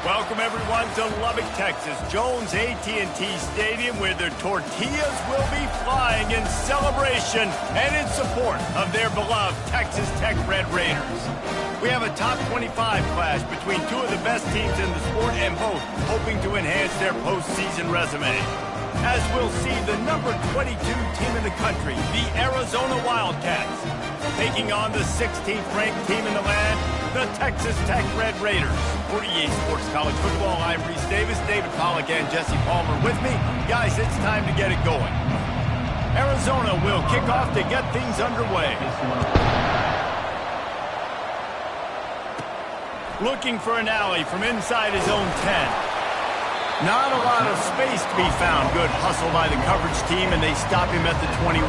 Welcome, everyone, to Lubbock, Texas, Jones AT&T Stadium, where their tortillas will be flying in celebration and in support of their beloved Texas Tech Red Raiders. We have a top 25 clash between two of the best teams in the sport, and both hoping to enhance their postseason resume. As we'll see, the number 22 team in the country, the Arizona Wildcats, taking on the 16th-ranked team in the land, the Texas Tech Red Raiders. For EA Sports College Football, I'm Reese Davis, David Pollack, and Jesse Palmer with me. Guys, it's time to get it going. Arizona will kick off to get things underway. Looking for an alley from inside his own 10. Not a lot of space to be found. Good hustle by the coverage team, and they stop him at the 21.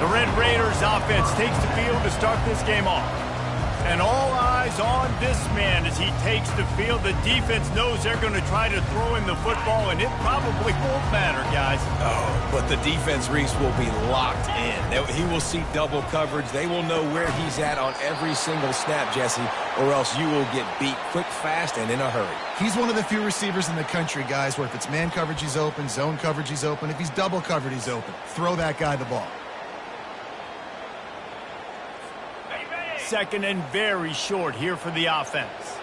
The Red Raiders offense takes the field to start this game off. And all eyes on this man as he takes the field. The defense knows they're going to try to throw him the football, and it probably won't matter, guys. Oh, but the defense, Reese, will be locked in. He will see double coverage. They will know where he's at on every single snap, Jesse, or else you will get beat quick, fast, and in a hurry. He's one of the few receivers in the country, guys, where if it's man coverage, he's open, zone coverage, he's open. If he's double covered, he's open. Throw that guy the ball. Second and very short here for the offense.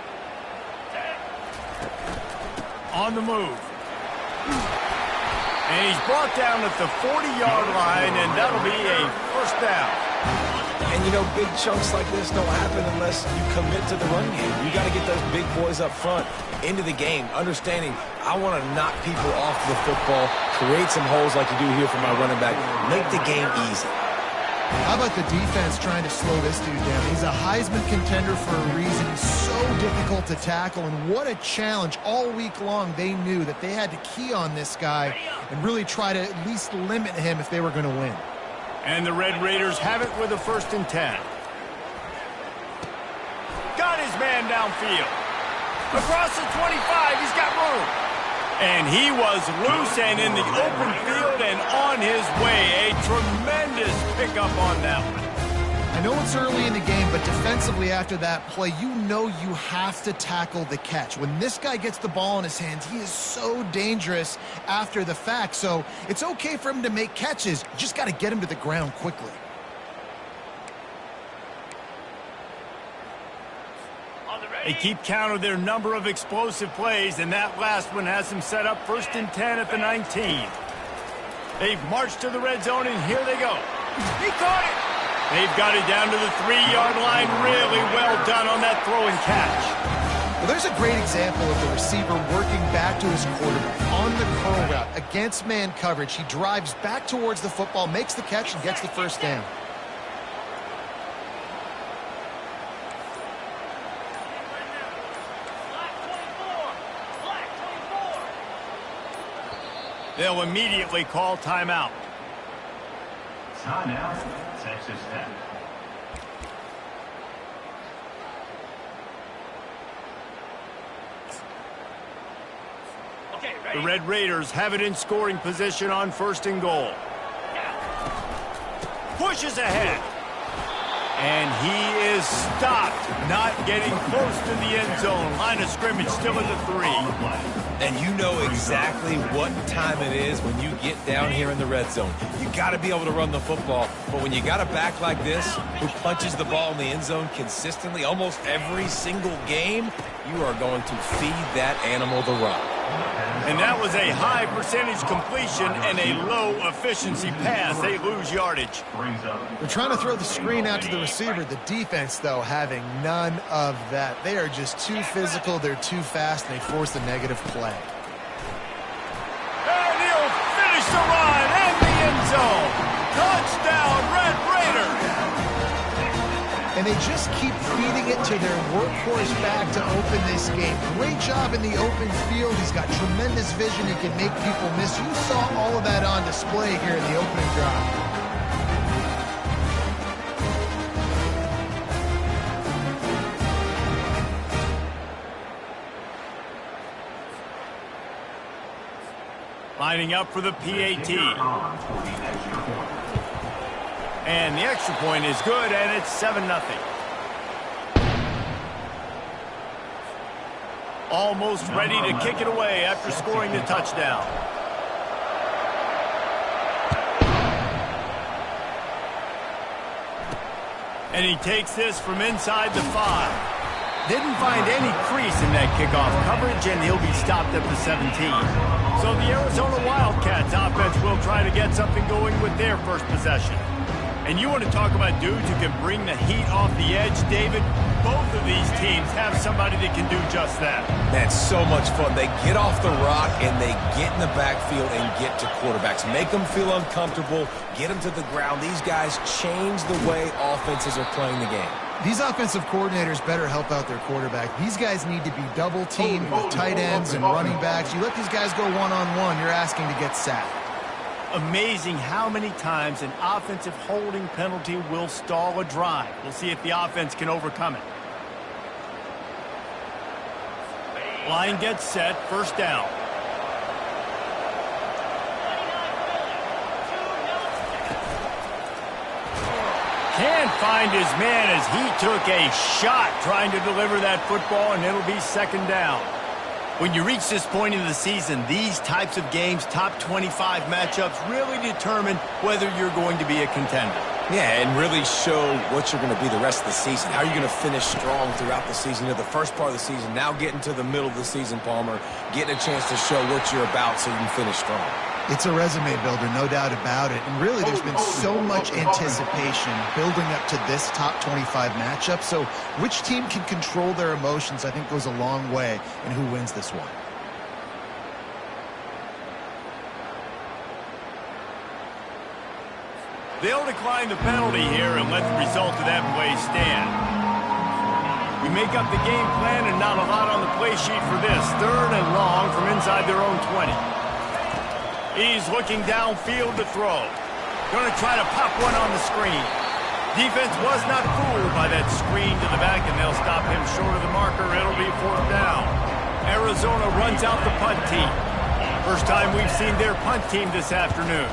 On the move. And he's brought down at the 40-yard line, and that'll be a first down. And, you know, big chunks like this don't happen unless you commit to the run game. You got to get those big boys up front into the game, understanding I want to knock people off the football, create some holes like you do here for my running back, make the game easy. How about the defense trying to slow this dude down? He's a Heisman contender for a reason. He's so difficult to tackle, and what a challenge. All week long, they knew that they had to key on this guy and really try to at least limit him if they were going to win. And the Red Raiders have it with a 1st and 10. Got his man downfield. Across the 25, he's got room. And he was loose and in the open field and on his way. A tremendous pickup on that one. I know it's early in the game, but defensively after that play, you know you have to tackle the catch. When this guy gets the ball in his hands, he is so dangerous after the fact. So it's okay for him to make catches. You just got to get him to the ground quickly. They keep count of their number of explosive plays, and that last one has them set up 1st and 10 at the 19. They've marched to the red zone, and here they go. He caught it. They've got it down to the 3-yard line. Really well done on that throw and catch. Well, there's a great example of the receiver working back to his quarterback on the curl route against man coverage. He drives back towards the football, makes the catch, and gets the first down. They'll immediately call timeout. Timeout, Texas Tech. The Red Raiders have it in scoring position on 1st and goal. Pushes ahead. And he is stopped, not getting close to the end zone. Line of scrimmage still at the 3. And you know exactly what time it is when you get down here in the red zone. You got to be able to run the football, but when you got a back like this who punches the ball in the end zone consistently almost every single game, you are going to feed that animal the rock. And that was a high percentage completion and a low efficiency pass. They lose yardage. They're trying to throw the screen out to the receiver. The defense, though, having none of that. They are just too physical. They're too fast, and they force the negative play. And he'll finish the run and the end zone. Touchdown, Red Raiders. And they just keep feeding it to their workhorse back to open this game. Great job in the open field. He's got tremendous vision. He can make people miss. You saw all of that on display here in the opening drive. Lining up for the PAT. And the extra point is good, and it's 7-0. Almost ready to kick it away after scoring the touchdown. And he takes this from inside the 5. Didn't find any crease in that kickoff coverage, and he'll be stopped at the 17. So the Arizona Wildcats offense will try to get something going with their first possession. And you want to talk about dudes who can bring the heat off the edge, David? Both of these teams have somebody that can do just that. Man, so much fun. They get off the rock and they get in the backfield and get to quarterbacks. Make them feel uncomfortable, get them to the ground. These guys change the way offenses are playing the game. These offensive coordinators better help out their quarterback. These guys need to be double-teamed with tight ends and running backs. You let these guys go one-on-one, you're asking to get sacked. Amazing how many times an offensive holding penalty will stall a drive. We'll see if the offense can overcome it. Line gets set, first down. Can't find his man as he took a shot trying to deliver that football, and it'll be second down. When you reach this point in the season, these types of games, top 25 matchups, really determine whether you're going to be a contender. Yeah, and really show what you're going to be the rest of the season. How are you going to finish strong throughout the season? The first part of the season, now getting to the middle of the season, Palmer, getting a chance to show what you're about so you can finish strong. It's a resume builder, no doubt about it. And really, there's been so much anticipation building up to this top 25 matchup. So which team can control their emotions, I think, goes a long way in who wins this one. They'll decline the penalty here and let the result of that play stand. We make up the game plan and not a lot on the play sheet for this. Third and long from inside their own 20. He's looking downfield to throw. Going to try to pop one on the screen. Defense was not fooled by that screen to the back, and they'll stop him short of the marker. It'll be fourth down. Arizona runs out the punt team. First time we've seen their punt team this afternoon.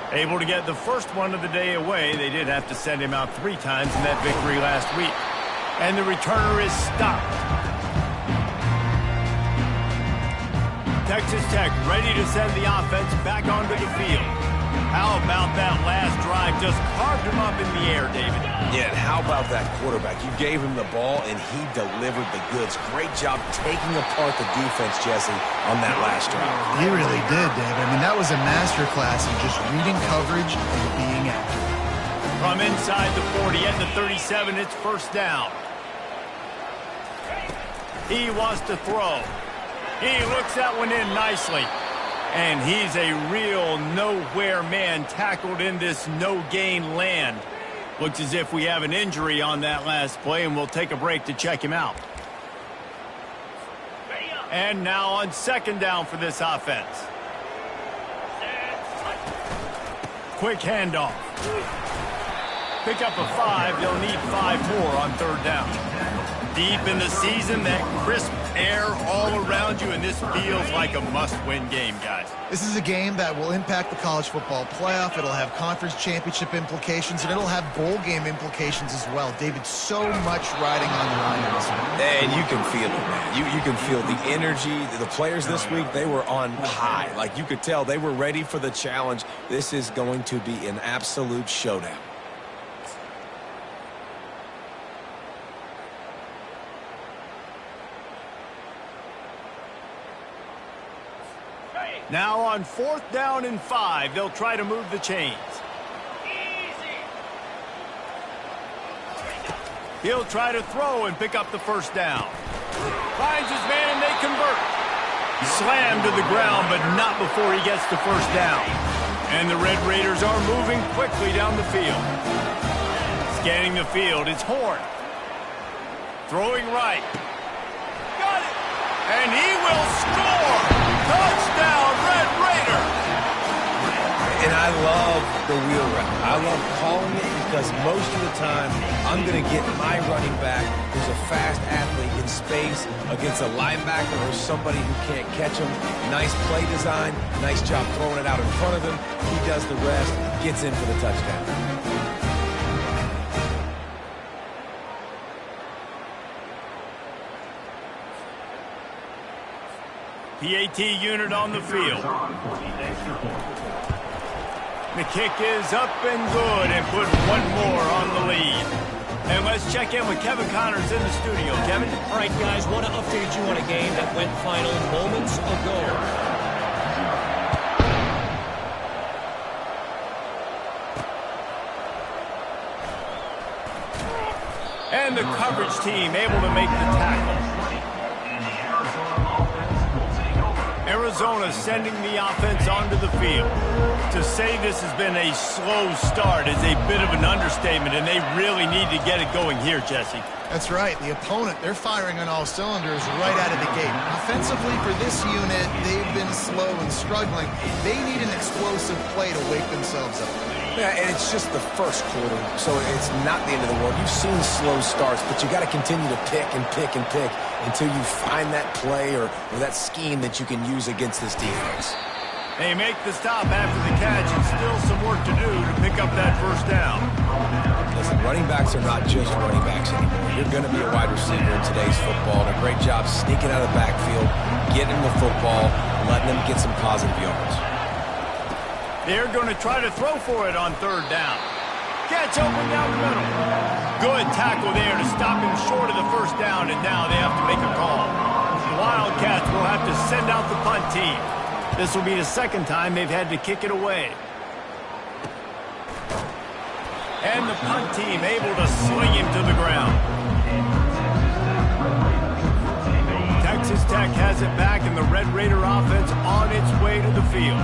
Able to get the first one of the day away. They did have to send him out 3 times in that victory last week. And the returner is stopped. Texas Tech ready to send the offense back onto the field. How about that last drive? Just carved him up in the air, David. Yeah, and how about that quarterback? You gave him the ball, and he delivered the goods. Great job taking apart the defense, Jesse, on that last drive. He really did, David. I mean, that was a masterclass in just reading coverage and being accurate. From inside the 40 at the 37, it's first down. He wants to throw. He looks that one in nicely. And he's a real nowhere man tackled in this no-gain land. Looks as if we have an injury on that last play, and we'll take a break to check him out. And now on second down for this offense. Quick handoff. Pick up a 5. They'll need 5 more on third down. Deep in the season, that crisp air all around you, and this feels like a must-win game, guys. This is a game that will impact the college football playoff. It'll have conference championship implications, and it'll have bowl game implications as well. David, so much riding on the line in this one. And you can feel it, man. You can feel the energy. The players this week, they were on high. Like, you could tell they were ready for the challenge. This is going to be an absolute showdown. Now on fourth down and 5, they'll try to move the chains. He'll try to throw and pick up the first down. Finds his man, and they convert. Slammed to the ground, but not before he gets the first down. And the Red Raiders are moving quickly down the field. Scanning the field, it's Horn. Throwing right. Got it! And he will score! Touchdown, Red Raider! And I love the wheel route. I love calling it because most of the time I'm going to get my running back who's a fast athlete in space against a linebacker or somebody who can't catch him. Nice play design, nice job throwing it out in front of him. He does the rest, gets in for the touchdown. PAT unit on the field. The kick is up and good and put one more on the lead. And let's check in with Kevin Connors in the studio. Kevin? All right, guys, want to update you on a game that went final moments ago. And the coverage team able to make the tackle. Arizona sending the offense onto the field. To say this has been a slow start is a bit of an understatement, and they really need to get it going here, Jesse. That's right. The opponent, they're firing on all cylinders right out of the gate. Offensively, for this unit, they've been slow and struggling. They need an explosive play to wake themselves up. Yeah, and it's just the first quarter, so it's not the end of the world. You've seen slow starts, but you got to continue to pick and pick and pick until you find that play or that scheme that you can use against this defense. They make the stop after the catch, and still some work to do to pick up that first down. Listen, running backs are not just running backs anymore. You're going to be a wide receiver in today's football, and a great job sneaking out of the backfield, getting the football, and letting them get some positive yards. They're going to try to throw for it on third down. Catch open down the middle. Good tackle there to stop him short of the first down, and now they have to make a call. The Wildcats will have to send out the punt team. This will be the second time they've had to kick it away. And the punt team able to sling him to the ground. Texas Tech has it back, and the Red Raider offense on its way to the field.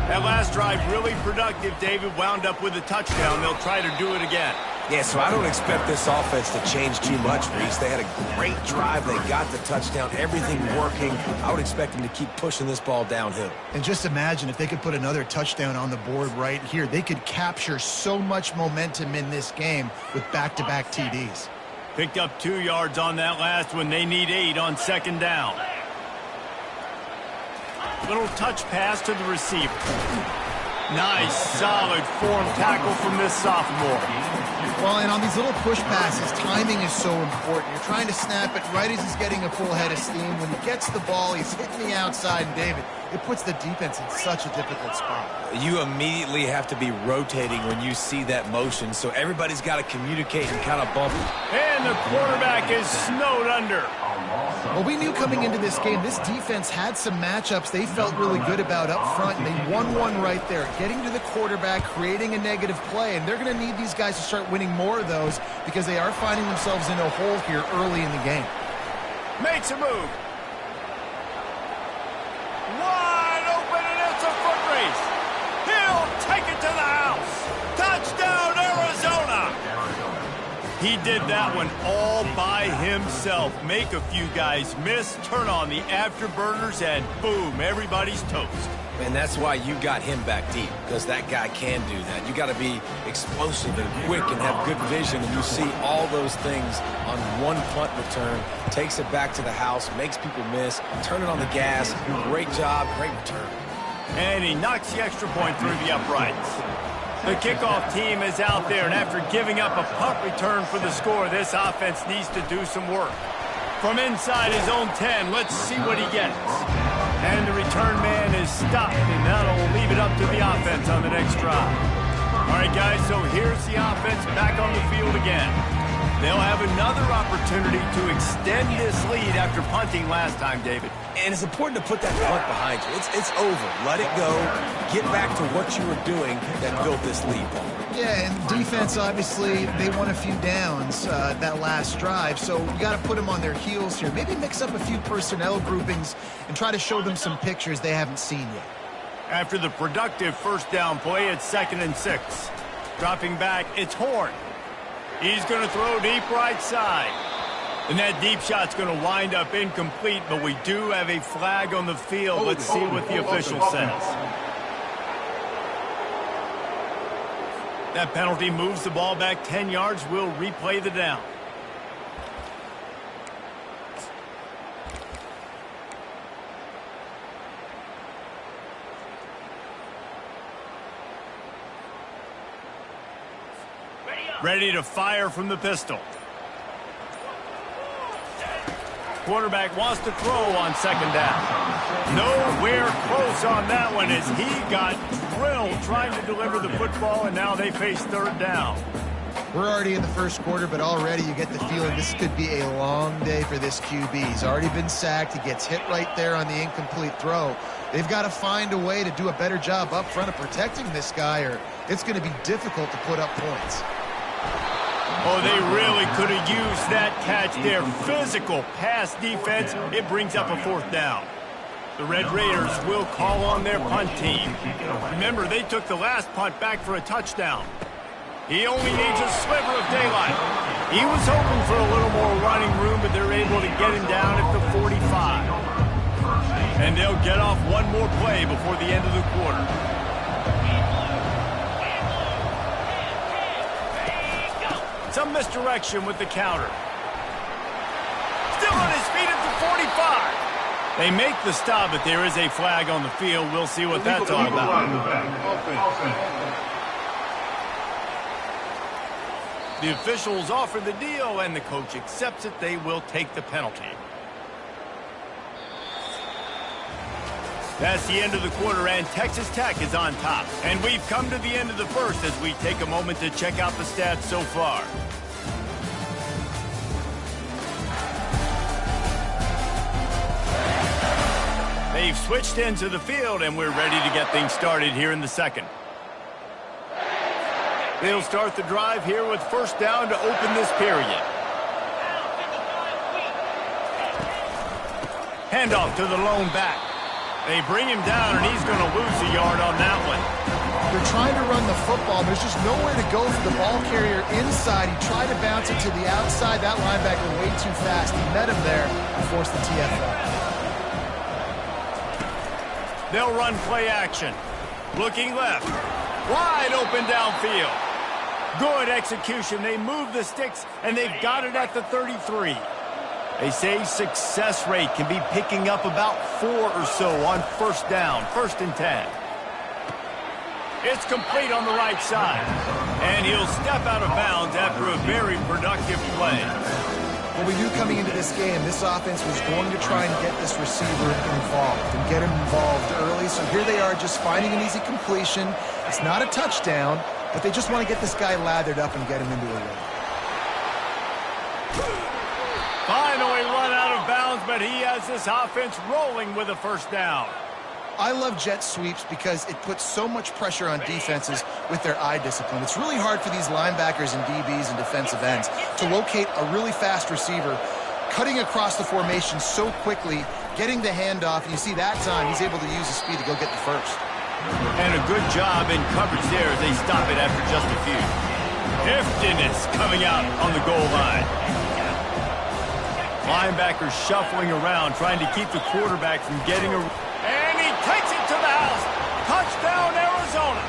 That last drive really productive. David wound up with a touchdown. They'll try to do it again. Yeah, so I don't expect this offense to change too much, Reese. They had a great drive. They got the touchdown. Everything working. I would expect them to keep pushing this ball downhill. And just imagine if they could put another touchdown on the board right here. They could capture so much momentum in this game with back-to-back TDs. Picked up 2 yards on that last one. They need 8 on second down. Little touch pass to the receiver. Nice, solid form tackle from this sophomore. Well, and on these little push passes, timing is so important. You're trying to snap it right as he's getting a full head of steam. When he gets the ball, he's hitting the outside, and David, it puts the defense in such a difficult spot. You immediately have to be rotating when you see that motion, so everybody's got to communicate and kind of bump it. And the quarterback is snowed under. Well, we knew coming into this game, this defense had some matchups they felt really good about up front, and they won one right there. Getting to the quarterback, creating a negative play, and they're going to need these guys to start winning more of those because they are finding themselves in a hole here early in the game. Makes a move. Wide open, and it's a foot race. He'll take it to the house. Touchdown, Arizona. He did that one all by himself. Make a few guys miss, turn on the afterburners, and boom, everybody's toast. And that's why you got him back deep, because that guy can do that. You got to be explosive and quick and have good vision, and you see all those things on one punt return. Takes it back to the house, makes people miss, turn it on the gas. Great job, great return. And he knocks the extra point through the uprights. The kickoff team is out there, and after giving up a punt return for the score, this offense needs to do some work. From inside his own 10, let's see what he gets. And the return man is stopped, and that'll leave it up to the offense on the next drive. All right, guys, so here's the offense back on the field again. They'll have another opportunity to extend this lead after punting last time, David. And it's important to put that punt behind you. It's over. Let it go. Get back to what you were doing that built this lead, Paul. Yeah, and defense, obviously, they won a few downs that last drive, so you got to put them on their heels here. Maybe mix up a few personnel groupings and try to show them some pictures they haven't seen yet. After the productive first down play, it's 2nd and 6. Dropping back, it's Horn. He's going to throw deep right side. And that deep shot's going to wind up incomplete, but we do have a flag on the field. Let's see what the official says. That penalty moves the ball back 10 yards. We'll replay the down. Ready to fire from the pistol. quarterback wants to throw on second down. Nowhere close on that one as he got drilled trying to deliver the football, and now they face third down. We're already in the first quarter, but already you get the feeling this could be a long day for this QB. He's already been sacked. He gets hit right there on the incomplete throw. They've got to find a way to do a better job up front of protecting this guy, or it's going to be difficult to put up points. Oh, they really could have used that catch there. Physical pass defense. It brings up a fourth down. The Red Raiders will call on their punt team. Remember, they took the last punt back for a touchdown. He only needs a sliver of daylight. He was hoping for a little more running room, but they're able to get him down at the 45. And they'll get off one more play before the end of the quarter. Some misdirection with the counter. Still on his feet at the 45. They make the stop, but there is a flag on the field. We'll see what that's all about. The officials offer the deal, and the coach accepts it. They will take the penalty. That's the end of the quarter, and Texas Tech is on top. And we've come to the end of the first as we take a moment to check out the stats so far. They've switched into the field, and we're ready to get things started here in the second. They'll start the drive here with first down to open this period. Handoff to the lone back. They bring him down, and he's going to lose a yard on that one. They're trying to run the football. There's just nowhere to go for the ball carrier inside. He tried to bounce it to the outside. That linebacker way too fast. He met him there and forced the TFL. They'll run play action. Looking left. Wide open downfield. Good execution. They move the sticks, and they've got it at the 33. They say success rate can be picking up about 4 or so on first down, 1st and 10. It's complete on the right side, and he'll step out of bounds after a very productive play. Well, we knew coming into this game, this offense was going to try and get this receiver involved and get him involved early. So here they are just finding an easy completion. It's not a touchdown, but they just want to get this guy lathered up and get him into a rhythm. Finally run out of bounds, but he has this offense rolling with a first down. I love jet sweeps because it puts so much pressure on defenses with their eye discipline. It's really hard for these linebackers and DBs and defensive ends to locate a really fast receiver, cutting across the formation so quickly, getting the handoff, and you see that time he's able to use his speed to go get the first. And a good job in coverage there as they stop it after just a few. Heftiness coming out on the goal line. Linebackers shuffling around, trying to keep the quarterback from getting a... And he takes it to the house. Touchdown, Arizona.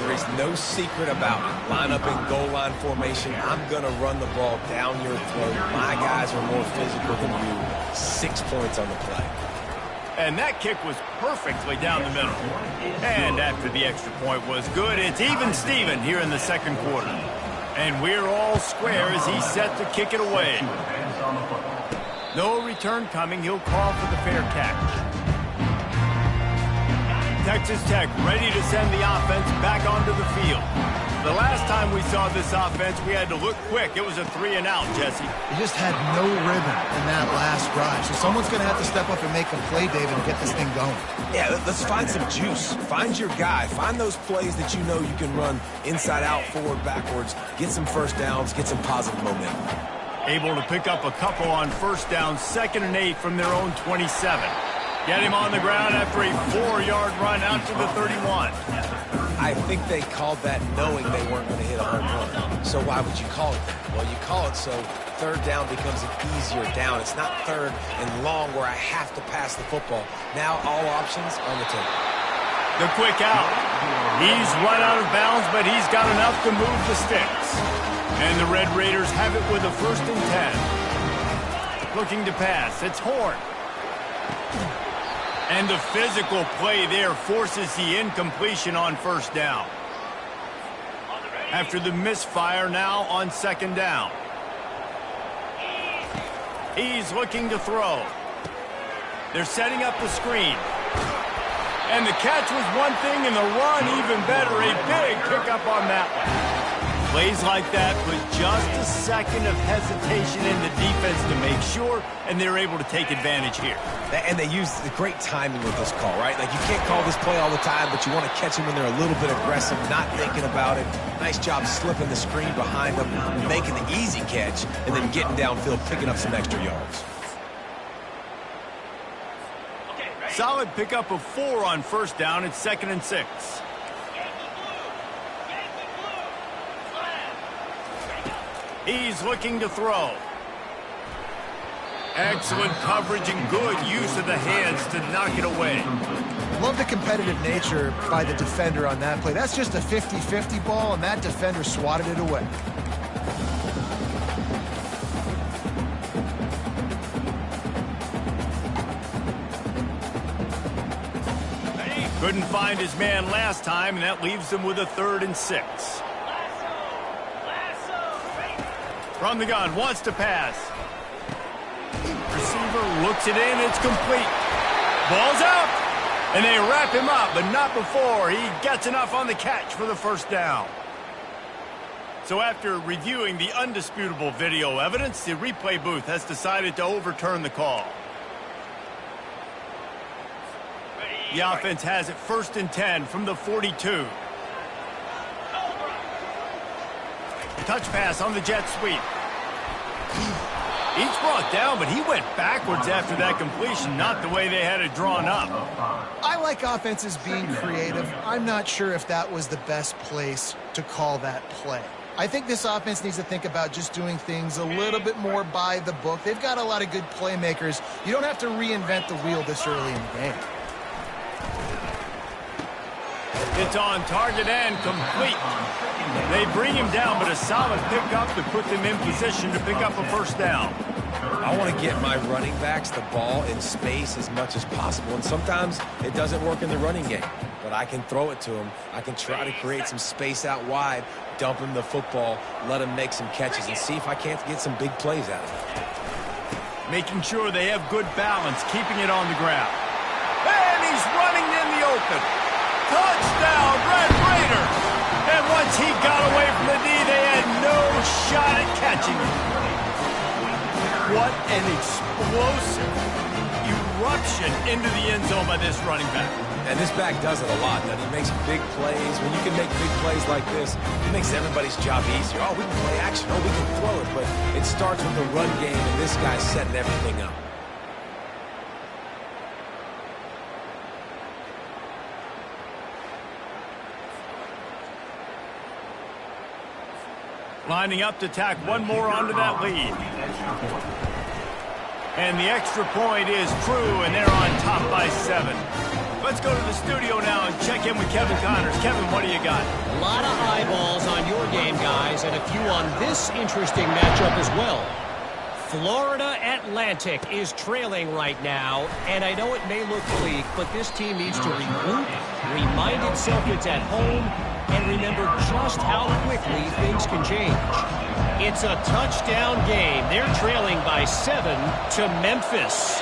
There is no secret about it. Line up in goal line formation. I'm going to run the ball down your throat. My guys are more physical than you. 6 points on the play. And that kick was perfectly down the middle. And after the extra point was good, it's even Steven here in the second quarter. And we're all square as he's set to kick it away. No return coming. He'll call for the fair catch. Texas Tech ready to send the offense back onto the field. The last time we saw this offense, we had to look quick. It was a 3-and-out, Jesse. They just had no rhythm in that last drive. So someone's going to have to step up and make a play, David, and get this thing going. Yeah, let's find some juice. Find your guy. Find those plays that you know you can run inside out, forward, backwards. Get some first downs. Get some positive momentum. Able to pick up a couple on first down, 2nd and 8 from their own 27. Get him on the ground after a 4-yard run out to the 31. I think they called that knowing they weren't going to hit a home run. So why would you call it that? Well, you call it so third down becomes an easier down. It's not third and long where I have to pass the football. Now all options on the table. The quick out. He's run out of bounds, but he's got enough to move the sticks. And the Red Raiders have it with a 1st and 10. Looking to pass. It's Horn. And the physical play there forces the incompletion on first down. After the misfire, now on 2nd down. He's looking to throw. They're setting up the screen. And the catch was one thing, and the run even better. A big pickup on that one. Plays like that put just a second of hesitation in the defense to make sure, and they're able to take advantage here. And they use the great timing with this call, right? Like, you can't call this play all the time, but you want to catch them when they're a little bit aggressive, not thinking about it. Nice job slipping the screen behind them, making the easy catch, and then getting downfield, picking up some extra yards. Solid pickup of 4 on first down. It's 2nd and 6. He's looking to throw. Excellent coverage and good use of the hands to knock it away. Love the competitive nature by the defender on that play. That's just a 50-50 ball, and that defender swatted it away. Couldn't find his man last time, and that leaves him with a 3rd and 6. From the gun, wants to pass. Receiver looks it in, it's complete. Ball's out, and they wrap him up, but not before he gets enough on the catch for the first down. So after reviewing the undisputable video evidence, the replay booth has decided to overturn the call. The offense has it 1st and 10 from the 42. Touch pass on the jet sweep. He's brought down, but he went backwards after that completion, not the way they had it drawn up. I like offenses being creative. I'm not sure if that was the best place to call that play. I think this offense needs to think about just doing things a little bit more by the book. They've got a lot of good playmakers. You don't have to reinvent the wheel this early in the game. It's on target and complete. They bring him down, but a solid pickup to put them in position to pick up a first down. I want to get my running backs the ball in space as much as possible, and sometimes it doesn't work in the running game, but I can throw it to him. I can try to create some space out wide, dump him the football, let him make some catches, and see if I can't get some big plays out of it. Making sure they have good balance, keeping it on the ground. And he's running in the open. Touchdown, Red Raiders! And once he got away from the D, they had no shot at catching him. What an explosive eruption into the end zone by this running back. And this back does it a lot, doesn't he? He makes big plays. When you can make big plays like this, it makes everybody's job easier. Oh, we can play action. Oh, we can throw it. But it starts with the run game, and this guy's setting everything up. Lining up to tack one more onto that lead. And the extra point is true, and they're on top by 7. Let's go to the studio now and check in with Kevin Connors. Kevin, what do you got? A lot of eyeballs on your game, guys, and a few on this interesting matchup as well. Florida Atlantic is trailing right now, and I know it may look bleak, but this team needs to regroup, remind itself it's at home, and remember just how quickly things can change. It's a touchdown game. They're trailing by 7 to Memphis.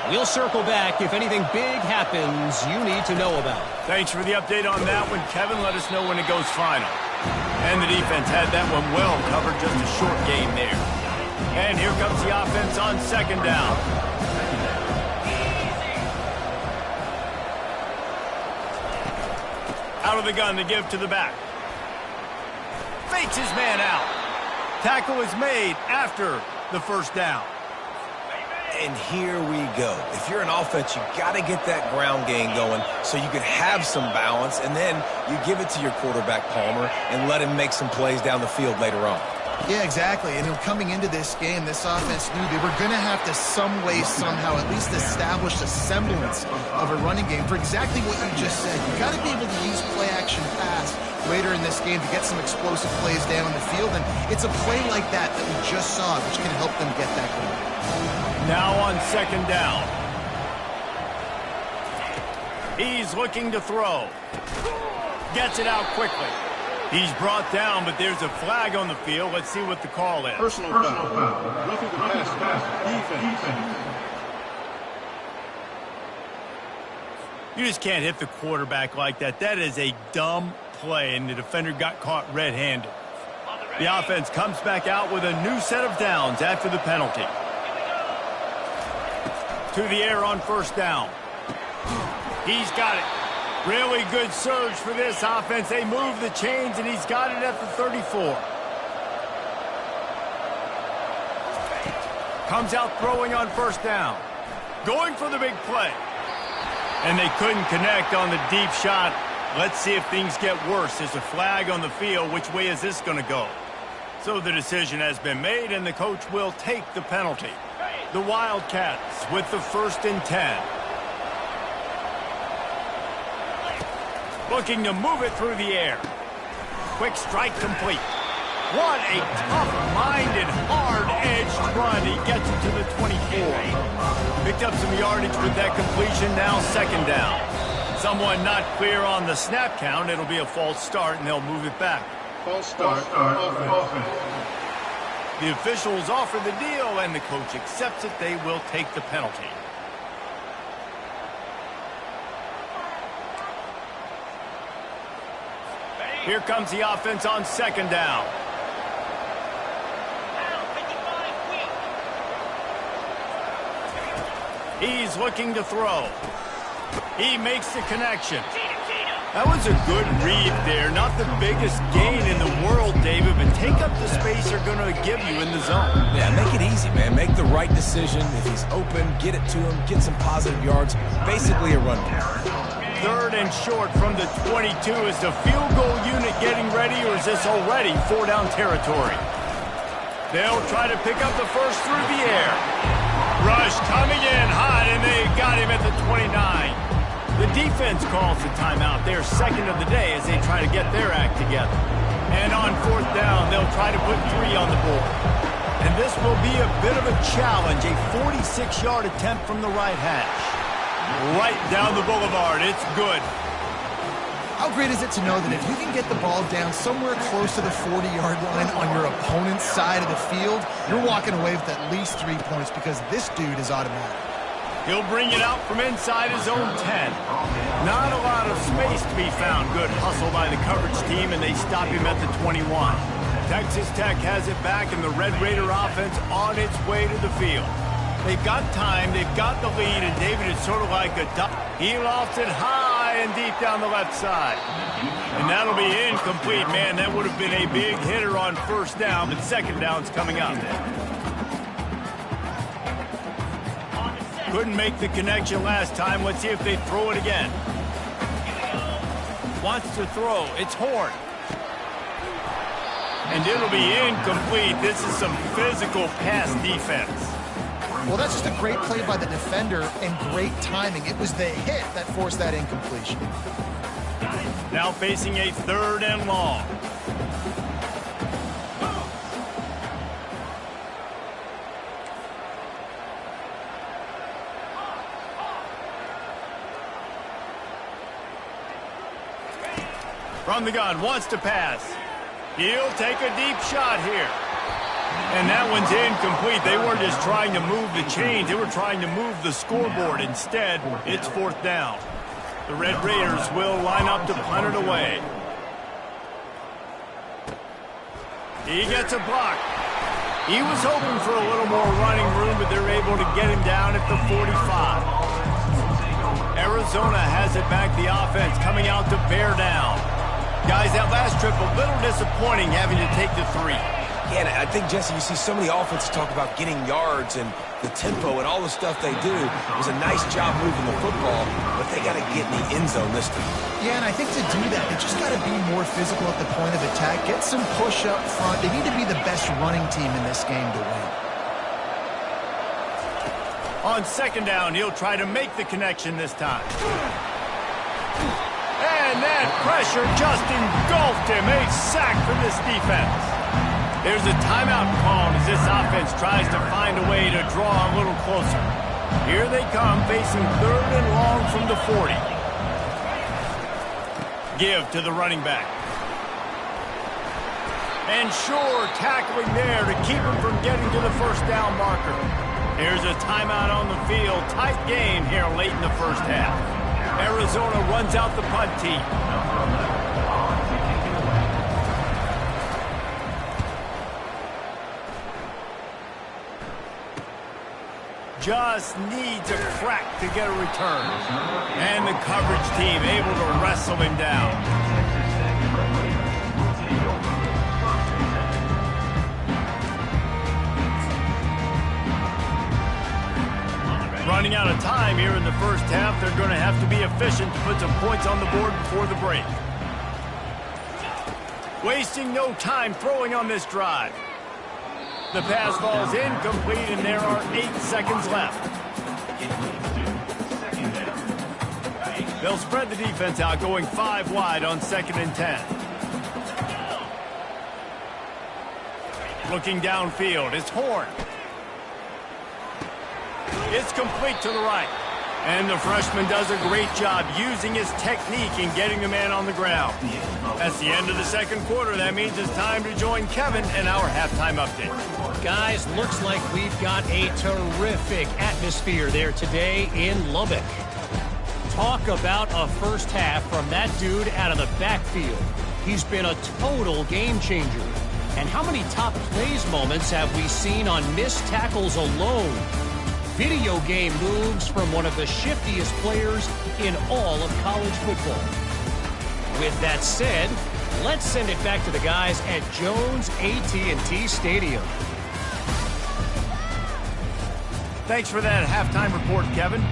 We'll circle back if anything big happens you need to know about. Thanks for the update on that one, Kevin. Let us know when it goes final. And the defense had that one well covered, just a short game there. And here comes the offense on 2nd down. Out of the gun to give to the back. Fakes his man out. Tackle is made after the first down. And here we go. If you're an offense, you got to get that ground game going so you can have some balance, and then you give it to your quarterback, Palmer, and let him make some plays down the field later on. Yeah, exactly. And coming into this game, this offense knew they were going to have to some way, somehow, at least establish a semblance of a running game for exactly what you just said. You got to be able to use play-action pass later in this game to get some explosive plays down the field. And it's a play like that that we just saw, which can help them get that going. Now on 2nd down. He's looking to throw. Gets it out quickly. He's brought down, but there's a flag on the field. Let's see what the call is. Personal foul. Roughing the pass. Defense. You just can't hit the quarterback like that. That is a dumb play, and the defender got caught red-handed. The offense comes back out with a new set of downs after the penalty. To the air on first down. He's got it. Really good surge for this offense. They move the chains, and he's got it at the 34. Comes out throwing on first down. Going for the big play. And they couldn't connect on the deep shot. Let's see if things get worse. There's a flag on the field. Which way is this going to go? So the decision has been made, and the coach will take the penalty. The Wildcats with the 1st and 10. Looking to move it through the air. Quick strike complete. What a tough-minded, hard-edged run. He gets it to the 24. Picked up some yardage with that completion. Now 2nd down. Someone not clear on the snap count. It'll be a false start, and they'll move it back. False start. Offense. The officials offer the deal, and the coach accepts it. They will take the penalty. Here comes the offense on 2nd down. He's looking to throw. He makes the connection. That was a good read there. Not the biggest gain in the world, David, but take up the space they're going to give you in the zone. Yeah, make it easy, man. Make the right decision. If he's open, get it to him. Get some positive yards. Basically a run play. 3rd and short from the 22. Is the field goal unit getting ready, or is this already 4-down territory? They'll try to pick up the first through the air. Rush coming in hot, and they got him at the 29. The defense calls the timeout. They're 2nd of the day as they try to get their act together. And on 4th down, they'll try to put 3 on the board. And this will be a bit of a challenge, a 46-yard attempt from the right hash. Right down the boulevard. It's good. How great is it to know that if you can get the ball down somewhere close to the 40-yard line on your opponent's side of the field, you're walking away with at least 3 points because this dude is automatic. He'll bring it out from inside his own 10. Not a lot of space to be found. Good hustle by the coverage team, and they stop him at the 21. Texas Tech has it back, and the Red Raider offense on its way to the field. They've got time, they've got the lead, and David is sort of like a duck. He lofts it high and deep down the left side. And that'll be incomplete. Man, that would have been a big hitter on 1st down, but 2nd down's coming up. Couldn't make the connection last time. Let's see if they throw it again. Wants to throw. It's Horn. And it'll be incomplete. This is some physical pass defense. Well, that's just a great play by the defender and great timing. It was the hit that forced that incompletion. Now facing a 3rd and long. From the gun, wants to pass. He'll take a deep shot here. And that one's incomplete. They weren't just trying to move the chains. They were trying to move the scoreboard. Instead, it's 4th down. The Red Raiders will line up to punt it away. He gets a block. He was hoping for a little more running room, but they're able to get him down at the 45. Arizona has it back. The offense coming out to bear down. Guys, that last trip a little disappointing having to take the 3. Yeah, I think, Jesse, you see so many offenses talk about getting yards and the tempo and all the stuff they do. It was a nice job moving the football, but they got to get in the end zone this time. Yeah, and I think to do that, they just got to be more physical at the point of attack. Get some push up front. They need to be the best running team in this game to win. On 2nd down, he'll try to make the connection this time. And that pressure just engulfed him. A sack for this defense. There's a timeout called as this offense tries to find a way to draw a little closer. Here they come, facing 3rd and long from the 40. Give to the running back. And sure, tackling there to keep him from getting to the first down marker. Here's a timeout on the field. Tight game here late in the first half. Arizona runs out the punt team. Just needs a crack to get a return. And the coverage team able to wrestle him down. Running out of time here in the first half. They're going to have to be efficient to put some points on the board before the break. Wasting no time throwing on this drive. The pass falls incomplete, and there are 8 seconds left. They'll spread the defense out, going 5 wide on 2nd and 10. Looking downfield, it's Horn. It's complete to the right. And the freshman does a great job using his technique and getting the man on the ground. That's the end of the second quarter. That means it's time to join Kevin and our halftime update. Guys, looks like we've got a terrific atmosphere there today in Lubbock. Talk about a first half from that dude out of the backfield. He's been a total game changer. And how many top plays moments have we seen on missed tackles alone? Video game moves from one of the shiftiest players in all of college football. With that said, let's send it back to the guys at Jones AT&T Stadium. Thanks for that halftime report, Kevin.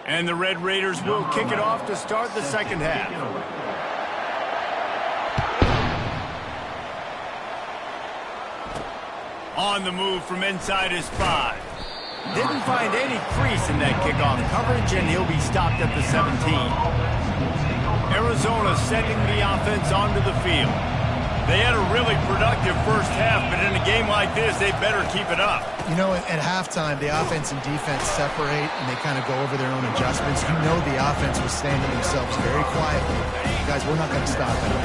And the Red Raiders will kick it off to start the second half. On the move from inside his 5. Didn't find any crease in that kickoff coverage, and he'll be stopped at the 17. Arizona sending the offense onto the field. They had a really productive first half, but in a game like this, they better keep it up. You know, at halftime, the offense and defense separate, and they kind of go over their own adjustments. You know the offense was saying to themselves very quietly, guys, we're not going to stop it.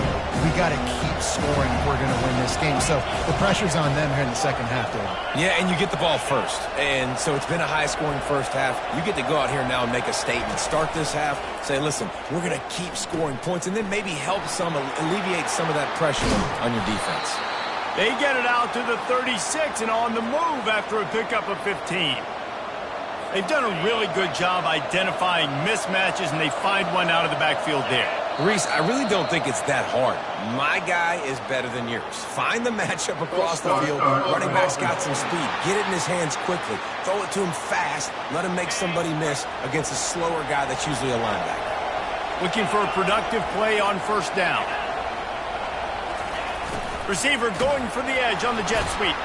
We got to keep scoring if we're going to win this game. So the pressure's on them here in the second half, Dave. Yeah, and you get the ball first. And so it's been a high-scoring first half. You get to go out here now and make a statement. Start this half, say, listen, we're going to keep scoring points, and then maybe help alleviate some of that pressure on your defense. They get it out to the 36 and on the move after a pickup of 15. They've done a really good job identifying mismatches, and they find one out of the backfield there. Reese, I really don't think it's that hard. My guy is better than yours. Find the matchup across the field. Running back's got some speed. Get it in his hands quickly. Throw it to him fast. Let him make somebody miss against a slower guy that's usually a linebacker. Looking for a productive play on first down. Receiver going for the edge on the jet sweep.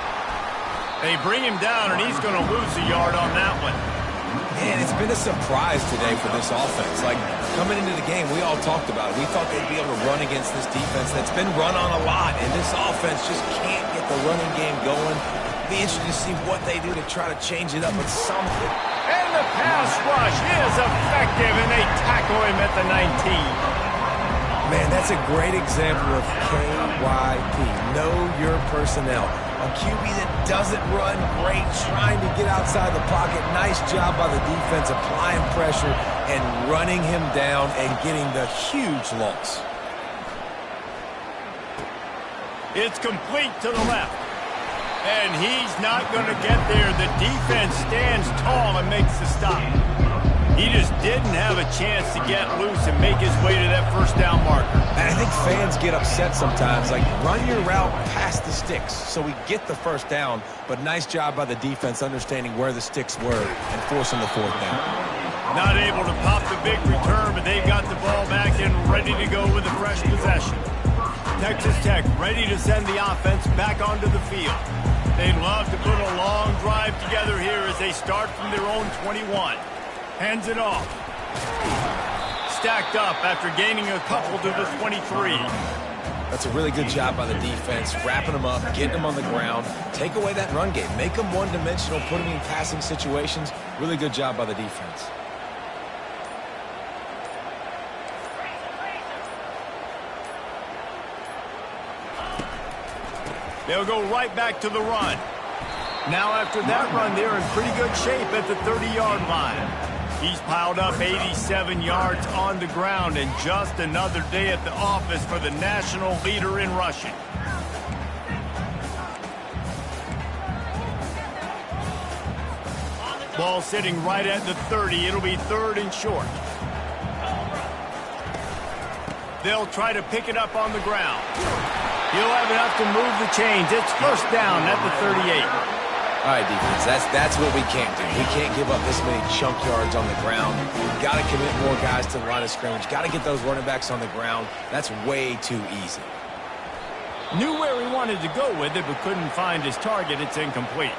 They bring him down, and he's going to lose a yard on that one. Man, it's been a surprise today for this offense. Like, coming into the game, we all talked about it. We thought they'd be able to run against this defense that's been run on a lot, and this offense just can't get the running game going. Be interested to see what they do to try to change it up with something. And the pass rush is effective, and they tackle him at the 19. Man, that's a great example of KYP. Know your personnel. A QB that doesn't run great, trying to get outside the pocket. Nice job by the defense, applying pressure and running him down and getting the huge loss. It's complete to the left. And he's not going to get there. The defense stands tall and makes the stop. He just didn't have a chance to get loose and make his way to that first down marker. And I think fans get upset sometimes, like run your route past the sticks so we get the first down, but nice job by the defense understanding where the sticks were and forcing the fourth down. Not able to pop the big return, but they've got the ball back and ready to go with a fresh possession. Texas Tech ready to send the offense back onto the field. They'd love to put a long drive together here as they start from their own 21. Hands it off. Stacked up after gaining a couple to the 23. That's a really good job by the defense, wrapping them up, getting them on the ground. Take away that run game. Make them one-dimensional, put them in passing situations. Really good job by the defense. They'll go right back to the run. Now after that run, they're in pretty good shape at the 30-yard line. He's piled up 87 yards on the ground, and just another day at the office for the national leader in rushing. Ball sitting right at the 30. It'll be 3rd and short. They'll try to pick it up on the ground. He'll have enough to move the chains. It's first down at the 38. All right, defense, that's what we can't do. We can't give up this many chunk yards on the ground. We've got to commit more guys to the line of scrimmage. Got to get those running backs on the ground. That's way too easy. Knew where he wanted to go with it, but couldn't find his target. It's incomplete.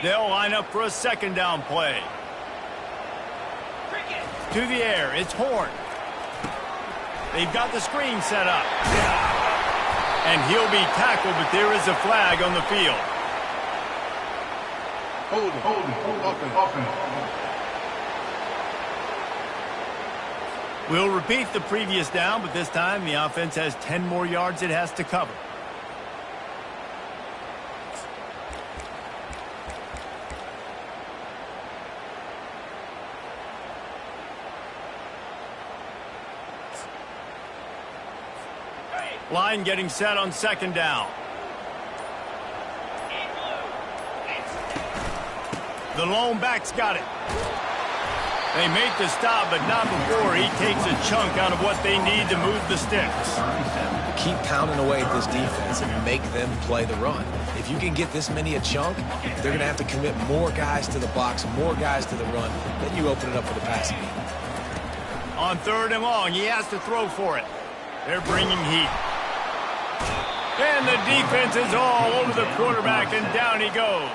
They'll line up for a second down play. To the air, it's Horn. They've got the screen set up. And he'll be tackled, but there is a flag on the field. Offense. We'll repeat the previous down, but this time the offense has 10 more yards it has to cover. Line getting set on second down. The lone back's got it. They make the stop, but not before he takes a chunk out of what they need to move the sticks. Keep pounding away at this defense and make them play the run. If you can get this many a chunk, they're going to have to commit more guys to the box, more guys to the run. Then you open it up for the passing game. On 3rd and long, he has to throw for it. They're bringing heat. And the defense is all over the quarterback, and down he goes.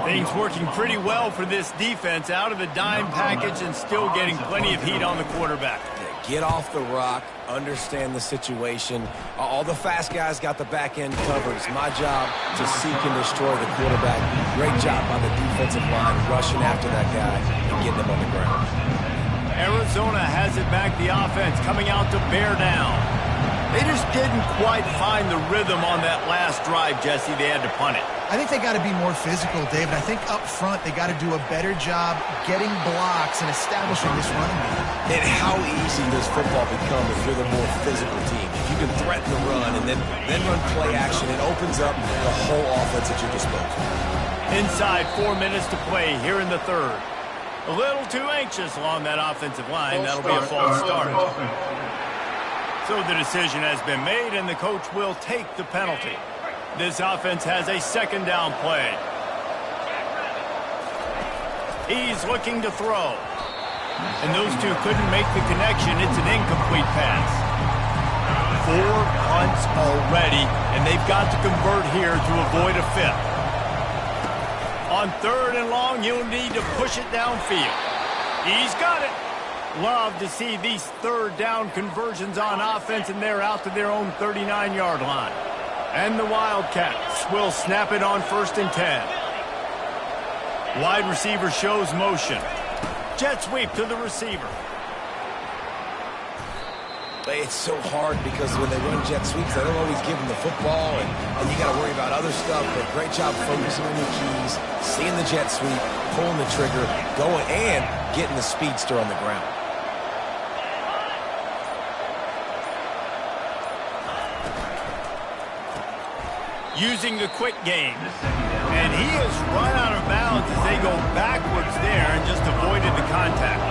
Things working pretty well for this defense, out of the dime package and still getting plenty of heat on the quarterback. Get off the rock, understand the situation. All the fast guys got the back end covered. It's my job to seek and destroy the quarterback. Great job by the defensive line, rushing after that guy and getting him on the ground. Arizona has it back, the offense coming out to bear down. They just didn't quite find the rhythm on that last drive, Jesse. They had to punt it. I think they got to be more physical, David. I think up front they got to do a better job getting blocks and establishing this running game. And how easy does football become if you're the more physical team? If you can threaten the run and then run play action, it opens up the whole offense at your disposal. Inside 4 minutes to play here in the 3rd. A little too anxious along that offensive line. That'll be a false start. So the decision has been made, and the coach will take the penalty. This offense has a second down play. He's looking to throw. And those two couldn't make the connection. It's an incomplete pass. 4 punts already, and they've got to convert here to avoid a 5th. On 3rd and long, you'll need to push it downfield. He's got it. Love to see these 3rd down conversions on offense, and they're out to their own 39-yard line. And the Wildcats will snap it on 1st and 10. Wide receiver shows motion. Jet sweep to the receiver. It's so hard because when they run jet sweeps, they don't always give them the football, and you got to worry about other stuff. But great job focusing on your keys, seeing the jet sweep, pulling the trigger, going, and getting the speedster on the ground. using the quick game. And he has run out of bounds as they go backwards there and just avoided the contact.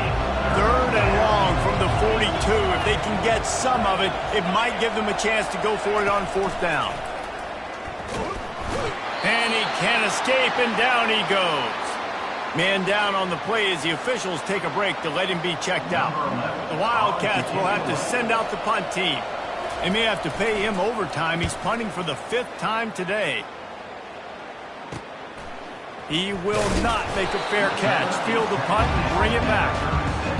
3rd and long from the 42. If they can get some of it, it might give them a chance to go for it on 4th down. And he can't escape, and down he goes. Man down on the play as the officials take a break to let him be checked out. The Wildcats will have to send out the punt team. They may have to pay him overtime. He's punting for the 5th time today. He will not make a fair catch. Field the punt and bring it back.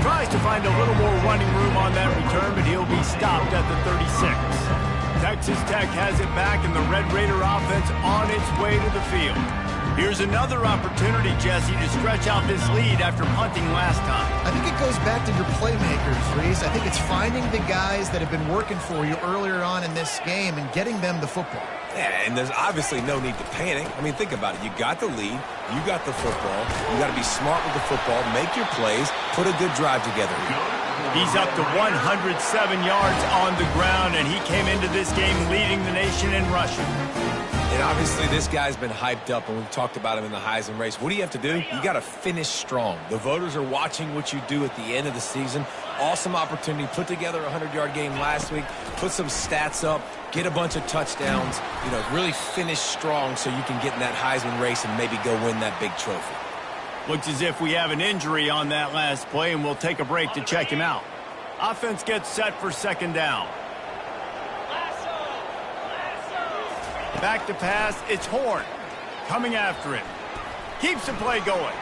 Tries to find a little more running room on that return, but he'll be stopped at the 36. Texas Tech has it back, and the Red Raider offense on its way to the field. Here's another opportunity, Jesse, to stretch out this lead after punting last time. I think it goes back to your playmakers, Reese. I think it's finding the guys that have been working for you earlier on in this game and getting them the football. Yeah, and there's obviously no need to panic. I mean, think about it. You got the lead. You got the football. You got to be smart with the football, make your plays, put a good drive together. He's up to 107 yards on the ground, and he came into this game leading the nation in rushing. And obviously this guy's been hyped up, and we've talked about him in the Heisman race. What do you have to do? You got to finish strong. The voters are watching what you do at the end of the season. Awesome opportunity. Put together a 100-yard game last week. Put some stats up. Get a bunch of touchdowns. You know, really finish strong so you can get in that Heisman race and maybe go win that big trophy. Looks as if we have an injury on that last play, and we'll take a break to check him out. Offense gets set for 2nd down. Back to pass, it's Horn. Coming after him. Keeps the play going.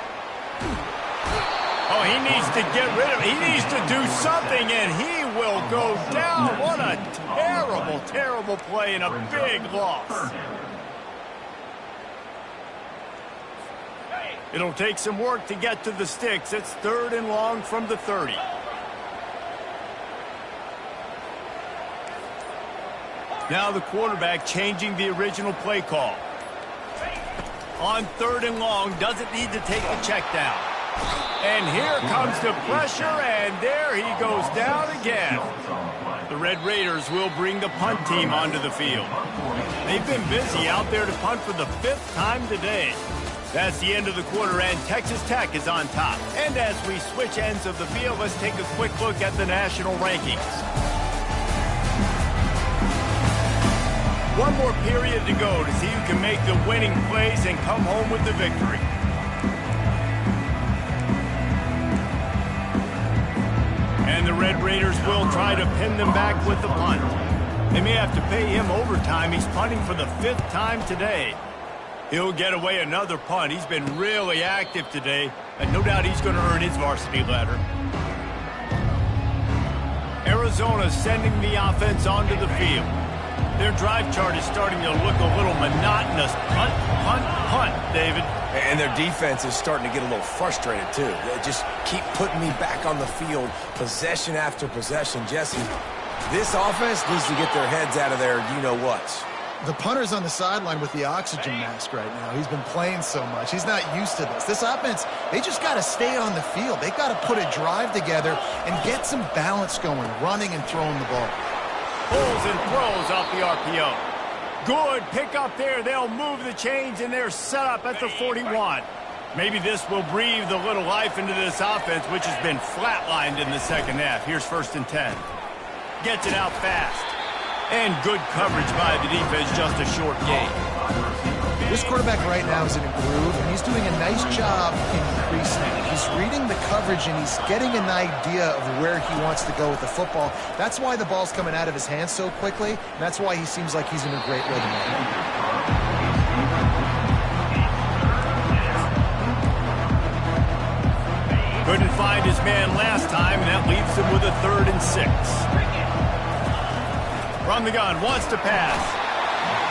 Oh, he needs to get rid of it. He needs to do something, and he will go down. What a terrible, terrible play and a big loss. It'll take some work to get to the sticks. It's 3rd and long from the 30. Now the quarterback changing the original play call. On 3rd and long, doesn't need to take the check down. And here comes the pressure, and there he goes down again. The Red Raiders will bring the punt team onto the field. They've been busy out there to punt for the 5th time today. That's the end of the quarter, and Texas Tech is on top. And as we switch ends of the field, let's take a quick look at the national rankings. One more period to go to see who can make the winning plays and come home with the victory. And the Red Raiders will try to pin them back with the punt. They may have to pay him overtime. He's punting for the 5th time today. He'll get away another punt. He's been really active today, and no doubt he's going to earn his varsity letter. Arizona sending the offense onto the field. Their drive chart is starting to look a little monotonous. Punt, punt, punt, David. And their defense is starting to get a little frustrated, too. They just keep putting me back on the field, possession after possession. Jesse, this offense needs to get their heads out of there, you-know-what. The punter's on the sideline with the oxygen mask right now. He's been playing so much. He's not used to this. This offense, they just got to stay on the field. They've got to put a drive together and get some balance going, running and throwing the ball. Pulls and throws off the RPO. Good pick up there. They'll move the chains, and they're set up at the 41. Maybe this will breathe a little life into this offense, which has been flatlined in the 2nd half. Here's 1st and 10. Gets it out fast. And good coverage by the defense, just a short gain. This quarterback right now is in a groove, and he's doing a nice job increasing it. He's reading the coverage, and he's getting an idea of where he wants to go with the football. That's why the ball's coming out of his hands so quickly, and that's why he seems like he's in a great rhythm. Couldn't find his man last time, and that leaves him with a 3rd and 6. From the gun, wants to pass.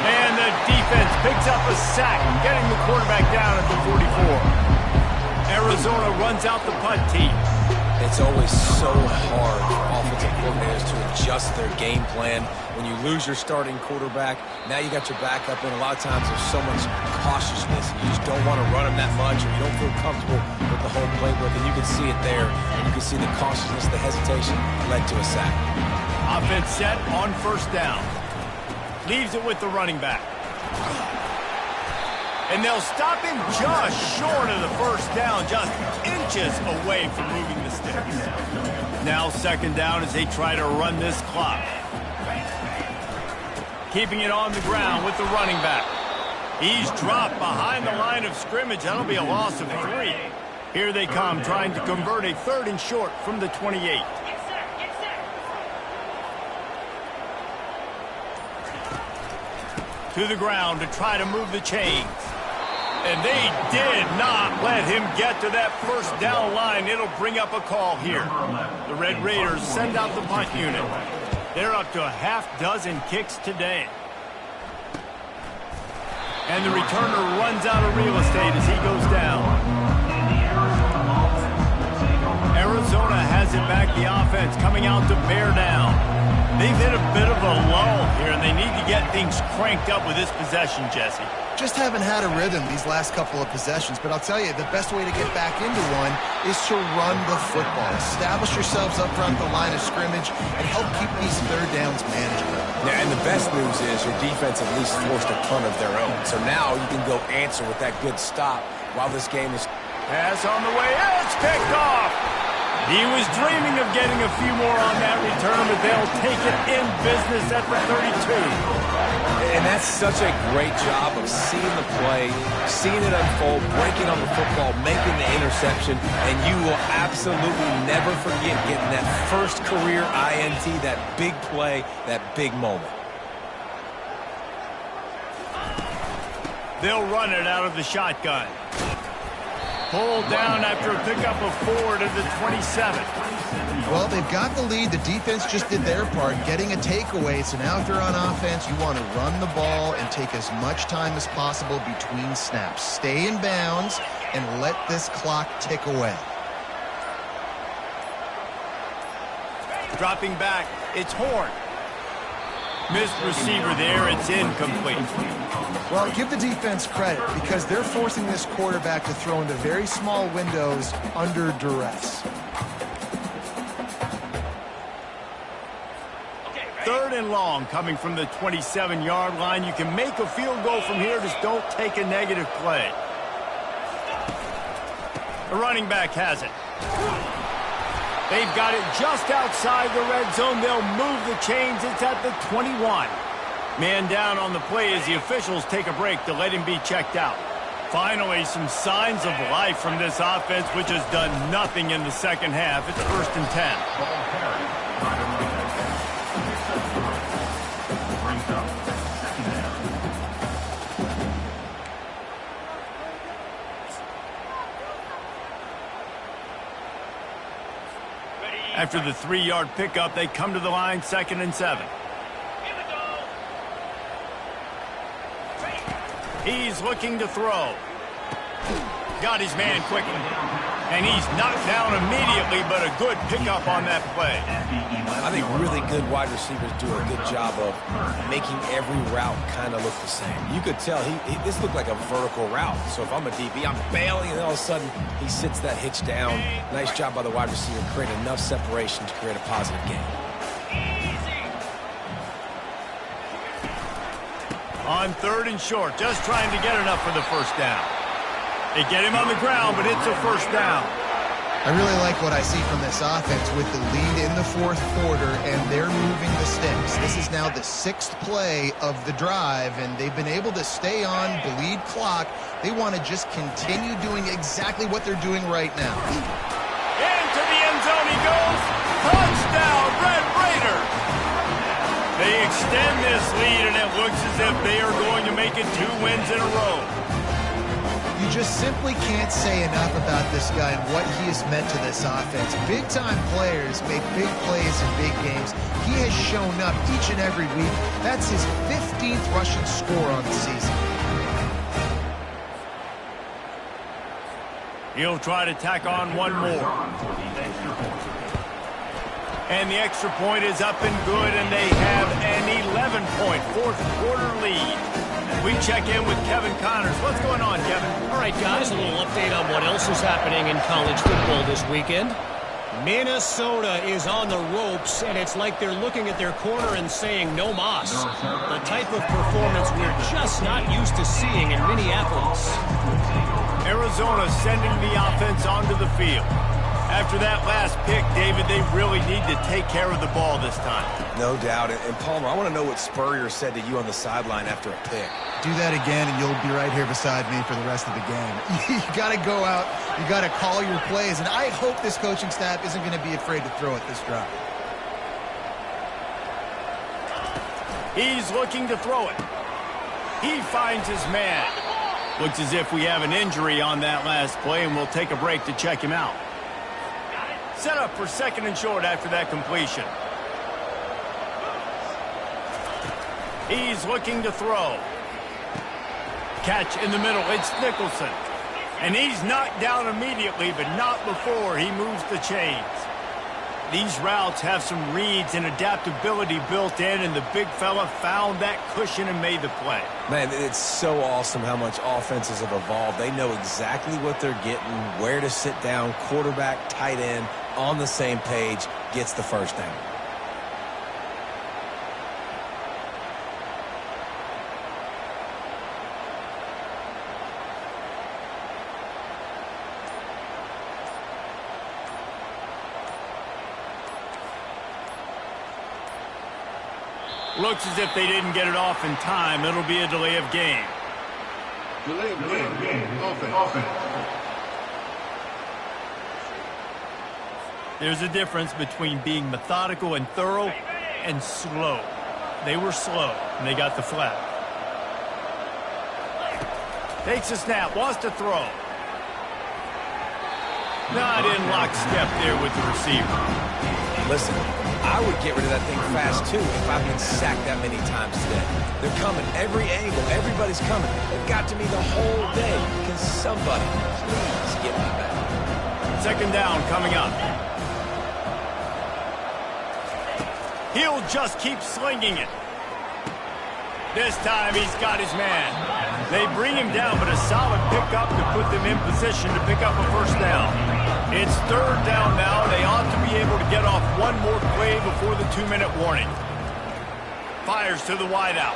And the defense picks up a sack, getting the quarterback down at the 44. Arizona runs out the punt team. It's always so hard for offensive coordinators to adjust their game plan. When you lose your starting quarterback, now you got your backup, and a lot of times there's so much cautiousness. You just don't want to run him that much, or you don't feel comfortable with the whole playbook, and you can see it there, and you can see the cautiousness, the hesitation led to a sack. Offense set on 1st down. Leaves it with the running back. And they'll stop him just short of the first down, just inches away from moving the sticks. Now 2nd down as they try to run this clock. Keeping it on the ground with the running back. He's dropped behind the line of scrimmage. That'll be a loss of 3. Here they come, trying to convert a 3rd and short from the 28. To the ground to try to move the chains. And they did not let him get to that 1st down line. It'll bring up a call here. The Red Raiders send out the punt unit. They're up to a half-dozen kicks today. And the returner runs out of real estate as he goes down. Arizona has it back, the offense coming out to bear down. They've hit a bit of a lull here, and they need to get things cranked up with this possession, Jesse. Just haven't had a rhythm these last couple of possessions, but I'll tell you, the best way to get back into one is to run the football. Establish yourselves up front the line of scrimmage and help keep these 3rd downs manageable. Yeah, and the best news is your defense at least forced a punt of their own. So now you can go answer with that good stop while this game is... Pass on the way. It's picked off. He was dreaming of getting a few more on that return, but they'll take it in business at the 32. And that's such a great job of seeing the play, seeing it unfold, breaking on the football, making the interception, and you will absolutely never forget getting that first career INT, that big play, that big moment. They'll run it out of the shotgun. Pulled down after a pickup of 4 to the 27. Well, they've got the lead. The defense just did their part, getting a takeaway. So now if you're on offense, you want to run the ball and take as much time as possible between snaps. Stay in bounds and let this clock tick away. Dropping back, it's Horn. Missed receiver there, it's incomplete. Well, give the defense credit because they're forcing this quarterback to throw into very small windows under duress. 3rd and long coming from the 27-yard line. You can make a field goal from here, just don't take a negative play. The running back has it. They've got it just outside the red zone. They'll move the chains. It's at the 21. Man down on the play as the officials take a break to let him be checked out. Finally, some signs of life from this offense, which has done nothing in the 2nd half. It's 1st and 10. After the 3-yard pickup, they come to the line, 2nd and 7. He's looking to throw. Got his man quickly. And he's knocked down immediately, but a good pickup on that play. I think really good wide receivers do a good job of making every route kind of look the same. You could tell this looked like a vertical route. So if I'm a DB, I'm bailing, and then all of a sudden he sits that hitch down. Nice job by the wide receiver, create enough separation to create a positive gain. On 3rd and short, just trying to get enough for the 1st down. They get him on the ground, but it's a 1st down. I really like what I see from this offense with the lead in the 4th quarter, and they're moving the sticks. This is now the 6th play of the drive, and they've been able to stay on the lead clock. They want to just continue doing exactly what they're doing right now. Into the end zone he goes. Touchdown, Red Raiders. They extend this lead, and it looks as if they are going to make it 2 wins in a row. You just simply can't say enough about this guy and what he has meant to this offense. Big-time players make big plays in big games. He has shown up each and every week. That's his 15th rushing score on the season. He'll try to tack on one more. And the extra point is up and good, and they have an 11-point 4th quarter lead. We check in with Kevin Connors. What's going on, Kevin? All right, guys, a little update on what else is happening in college football this weekend. Minnesota is on the ropes, and it's like they're looking at their corner and saying, no mas. The type of performance we're just not used to seeing in Minneapolis. Arizona sending the offense onto the field. After that last pick, David, they really need to take care of the ball this time. No doubt. And Palmer, I want to know what Spurrier said to you on the sideline after a pick. Do that again, and you'll be right here beside me for the rest of the game. You got to go out. You got to call your plays. And I hope this coaching staff isn't going to be afraid to throw it this drive. He's looking to throw it. He finds his man. Looks as if we have an injury on that last play, and we'll take a break to check him out. Set up for second and short after that completion. He's looking to throw. Catch in the middle. It's Nicholson. And he's knocked down immediately, but not before he moves the chains. These routes have some reads and adaptability built in, and the big fella found that cushion and made the play. Man, it's so awesome how much offenses have evolved. They know exactly what they're getting, where to sit down, quarterback, tight end, on the same page, gets the first down. Looks as if they didn't get it off in time. It'll be a delay of game. Delay of game. Offense. There's a difference between being methodical and thorough and slow. They were slow, and they got the flag. Takes a snap, wants to throw. Not in lockstep there with the receiver. Listen, I would get rid of that thing fast, too, if I've been sacked that many times today. They're coming every angle. Everybody's coming. They've got to me the whole day. Can somebody please get me back? Second down coming up. He'll just keep slinging it. This time he's got his man. They bring him down, but a solid pickup to put them in position to pick up a first down. It's third down now. They ought to be able to get off one more play before the 2-minute warning. Fires to the wideout.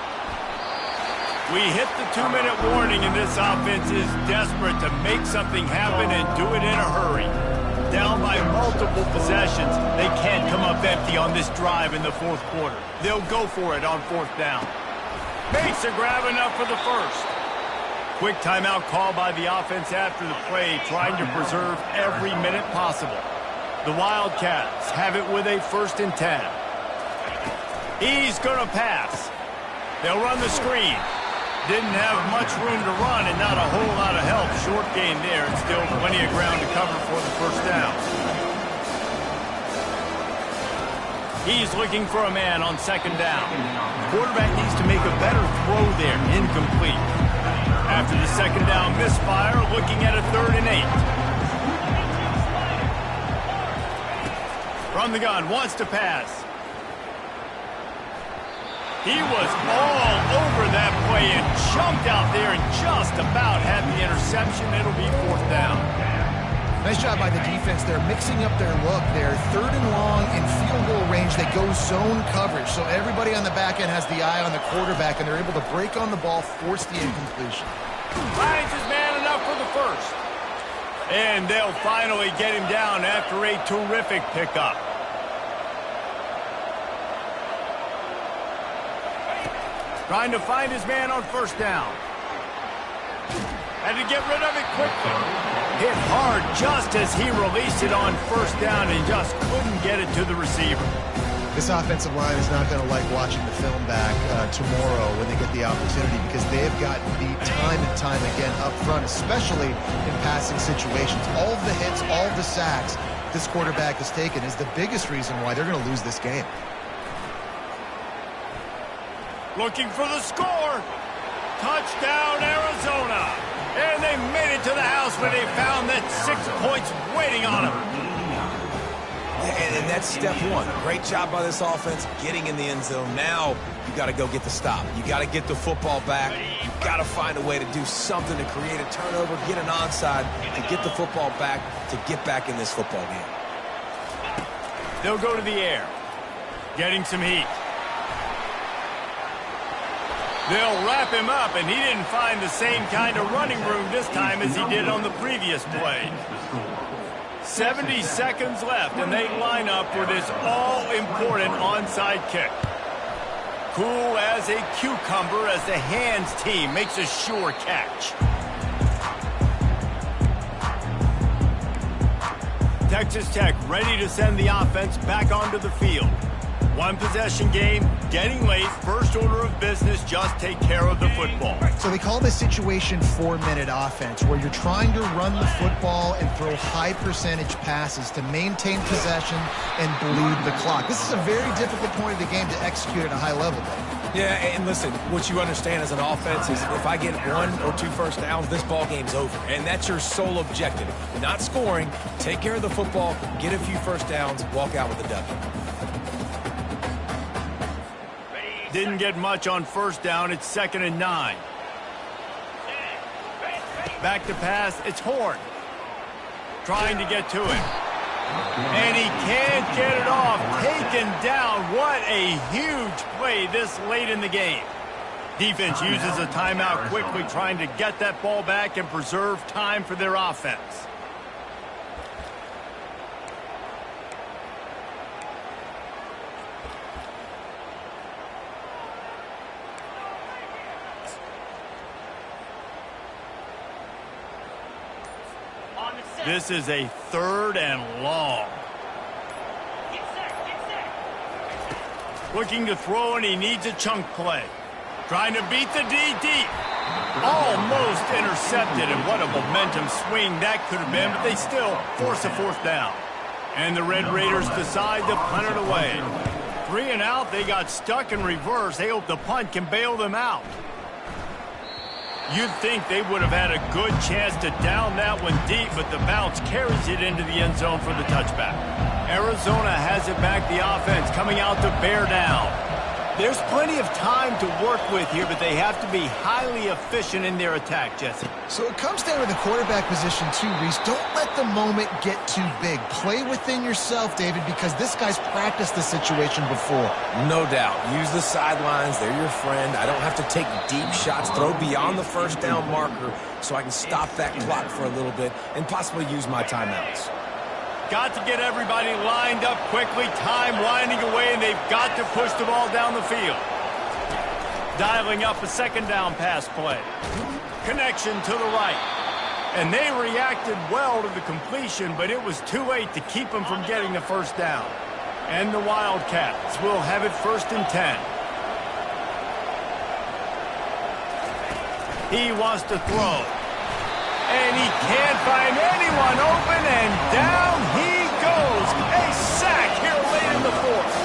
We hit the 2-minute warning, and this offense is desperate to make something happen and do it in a hurry. Down by multiple possessions, they can't come up empty on this drive in the fourth quarter. They'll go for it on fourth down. Makes a grab enough for the first. Quick timeout call by the offense after the play, trying to preserve every minute possible. The Wildcats have it with a 1st and 10. He's going to pass. They'll run the screen. Didn't have much room to run and not a whole lot of help. Short gain there, and still plenty of ground to cover for the first down. He's looking for a man on second down. Quarterback needs to make a better throw there. Incomplete. After the second down misfire, looking at a 3rd and 8. From the gun, wants to pass. He was all over that play and jumped out there and just about had the interception. It'll be fourth down. Nice job by the defense. They're mixing up their look. They're 3rd and long in field goal range. They go zone coverage. So everybody on the back end has the eye on the quarterback, and they're able to break on the ball, force the incompletion. Finds his man enough for the first. And they'll finally get him down after a terrific pickup. Trying to find his man on first down. Had to get rid of it quickly. Hit hard just as he released it on first down and just couldn't get it to the receiver. This offensive line is not going to like watching the film back tomorrow when they get the opportunity, because they have gotten beat time and time again up front, especially in passing situations. All of the hits, all of the sacks this quarterback has taken is the biggest reason why they're going to lose this game. Looking for the score. Touchdown, Arizona. And they made it to the house where they found that 6 points waiting on them. And that's step one. Great job by this offense getting in the end zone. Now you got to go get the stop. You got to get the football back. You got to find a way to do something to create a turnover, get an onside, and get the football back to get back in this football game. They'll go to the air. Getting some heat. They'll wrap him up, and he didn't find the same kind of running room this time as he did on the previous play. 70 seconds left, and they line up for this all-important onside kick. Cool as a cucumber as the hands team makes a sure catch. Texas Tech ready to send the offense back onto the field. One possession game, getting late, first order of business, just take care of the football. So they call this situation 4-minute offense, where you're trying to run the football and throw high percentage passes to maintain possession and bleed the clock. This is a very difficult point of the game to execute at a high level, though. Yeah, and listen, what you understand as an offense is if I get 1 or 2 first downs, this ball game's over. And that's your sole objective. Not scoring, take care of the football, get a few first downs, walk out with a W. Didn't get much on first down. It's 2nd and 9. Back to pass. It's Horn. Trying to get to him. And he can't get it off. Taken down. What a huge play this late in the game. Defense uses a timeout quickly, trying to get that ball back and preserve time for their offense. This is a 3rd and long. Looking to throw, and he needs a chunk play. Trying to beat the D deep. Almost intercepted, and what a momentum swing that could have been, but they still force a 4th down. And the Red Raiders decide to punt it away. 3 and out, they got stuck in reverse. They hope the punt can bail them out. You'd think they would have had a good chance to down that one deep, but the bounce carries it into the end zone for the touchback. Arizona has it back, the offense coming out to bear down. There's plenty of time to work with here, but they have to be highly efficient in their attack, Jesse. So it comes down to the quarterback position too, Reese. Don't let the moment get too big. Play within yourself, David, because this guy's practiced the situation before. No doubt. Use the sidelines. They're your friend. I don't have to take deep shots, throw beyond the first down marker so I can stop that clock for a little bit and possibly use my timeouts. Got to get everybody lined up quickly. Time winding away, and they've got to push the ball down the field. Dialing up a 2nd down pass play. Connection to the right. And they reacted well to the completion, but it was too late to keep them from getting the first down. And the Wildcats will have it 1st and 10. He wants to throw. And he can't find anyone open, and down he goes. A sack here late in the 4th.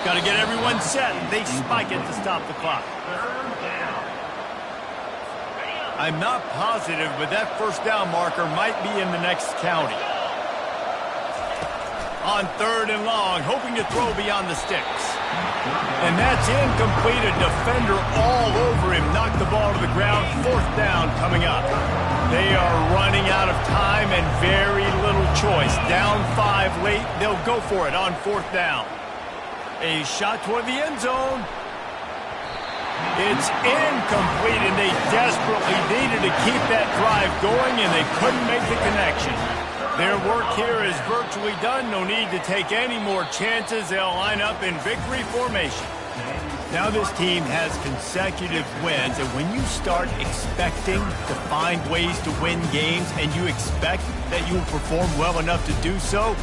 Got to get everyone set. They spike it to stop the clock. I'm not positive, but that first down marker might be in the next county. On 3rd and long, hoping to throw beyond the sticks. And that's incomplete. A defender all over him. Knocked the ball to the ground. 4th down coming up. They are running out of time and very little choice. Down 5 late. They'll go for it on 4th down. A shot toward the end zone. It's incomplete, and they desperately needed to keep that drive going, and they couldn't make the connection. Their work here is virtually done. No need to take any more chances. They'll line up in victory formation. Now this team has consecutive wins, and when you start expecting to find ways to win games and you expect that you will perform well enough to do so,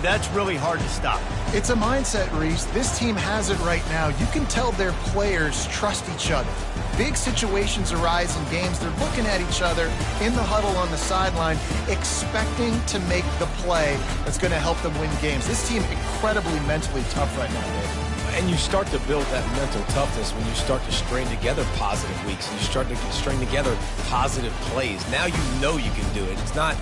that's really hard to stop. It's a mindset, Reese. This team has it right now. You can tell their players trust each other. Big situations arise in games. They're looking at each other in the huddle on the sideline, expecting to make the play that's going to help them win games. This team incredibly mentally tough right now, Dave. And you start to build that mental toughness when you start to string together positive weeks. You start to string together positive plays. Now you know you can do it. It's not,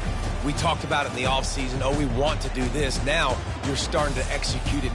we talked about it in the offseason, oh, we want to do this. Now you're starting to execute it